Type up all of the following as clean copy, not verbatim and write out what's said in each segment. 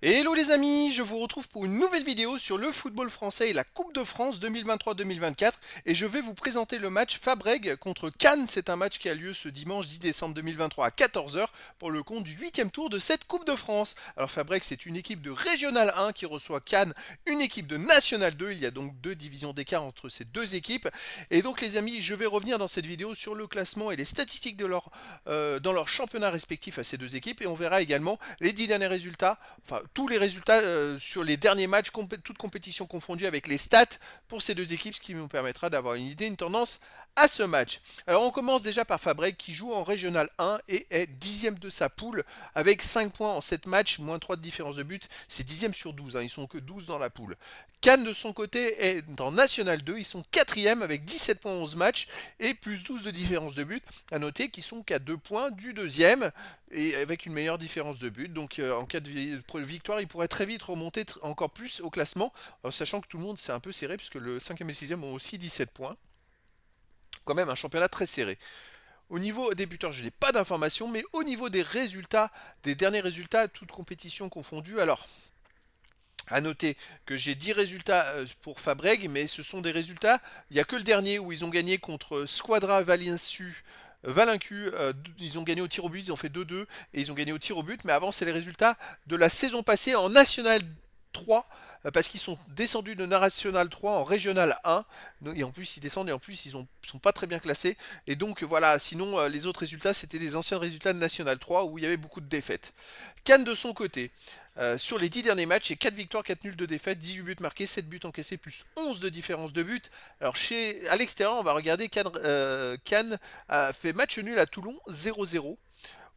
Hello les amis, je vous retrouve pour une nouvelle vidéo sur le football français et la Coupe de France 2023-2024 et je vais vous présenter le match Fabrègues contre Cannes. C'est un match qui a lieu ce dimanche 10 décembre 2023 à 14 heures pour le compte du 8e tour de cette Coupe de France. Alors Fabrègues, c'est une équipe de Régional 1 qui reçoit Cannes, une équipe de National 2. Il y a donc deux divisions d'écart entre ces deux équipes. Et donc les amis, je vais revenir dans cette vidéo sur le classement et les statistiques dans leur championnat respectif à ces deux équipes et on verra également les 10 derniers résultats, enfin tous les résultats sur les derniers matchs, toutes compétitions confondues avec les stats pour ces deux équipes, ce qui nous permettra d'avoir une idée, une tendance à ce match. Alors on commence déjà par Fabrègues qui joue en Régional 1 et est 10e de sa poule avec 5 points en 7 matchs, moins 3 de différence de but, c'est 10e sur 12, hein, ils sont que 12 dans la poule. Cannes de son côté est dans National 2, ils sont 4e avec 17 points en 11 matchs et plus 12 de différence de but. À noter qu'ils sont qu'à 2 points du deuxième et avec une meilleure différence de but. Donc en cas de victoire, ils pourraient très vite remonter encore plus au classement, sachant que tout le monde s'est un peu serré puisque le 5e et le 6e ont aussi 17 points. Quand même un championnat très serré. Au niveau des buteurs, je n'ai pas d'informations, mais au niveau des résultats, des derniers résultats, toutes compétitions confondues, alors à noter que j'ai 10 résultats pour Fabrègues, mais ce sont des résultats, il n'y a que le dernier où ils ont gagné contre Squadra Valincu, ils ont gagné au tir au but, ils ont fait 2-2 et ils ont gagné au tir au but, mais avant c'est les résultats de la saison passée en National 3 parce qu'ils sont descendus de National 3 en Régional 1 et en plus ils descendent et en plus ils sont pas très bien classés et donc voilà, sinon les autres résultats c'était les anciens résultats de National 3 où il y avait beaucoup de défaites. Cannes de son côté, sur les 10 derniers matchs, c'est 4 victoires, 4 nuls de défaites, 18 buts marqués, 7 buts encaissés, plus 11 de différence de but. Alors à l'extérieur, on va regarder Cannes a fait match nul à Toulon 0-0.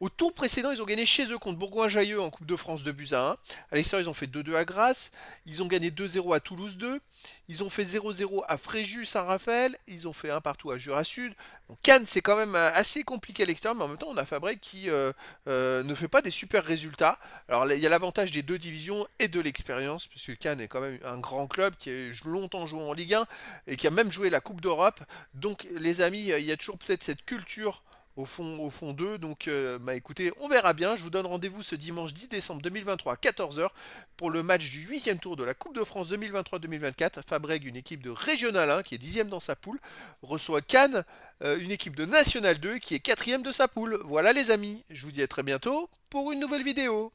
Au tour précédent, ils ont gagné chez eux contre Bourgoin-Jallieu en Coupe de France 2 buts à 1. À l'extérieur, ils ont fait 2-2 à Grasse. Ils ont gagné 2-0 à Toulouse 2. Ils ont fait 0-0 à Fréjus-Saint-Raphaël. Ils ont fait un partout à Jura Sud. Donc Cannes, c'est quand même assez compliqué à l'extérieur, mais en même temps, on a Fabrègues qui ne fait pas des super résultats. Alors, il y a l'avantage des deux divisions et de l'expérience, puisque Cannes est quand même un grand club qui a longtemps joué en Ligue 1 et qui a même joué la Coupe d'Europe. Donc, les amis, il y a toujours peut-être cette culture au fond d'eux. Donc, bah écoutez, on verra bien. Je vous donne rendez-vous ce dimanche 10 décembre 2023 à 14 heures pour le match du 8e tour de la Coupe de France 2023-2024. Fabrègues, une équipe de Régional 1 qui est 10e dans sa poule, reçoit Cannes, une équipe de National 2 qui est 4e de sa poule. Voilà les amis, je vous dis à très bientôt pour une nouvelle vidéo.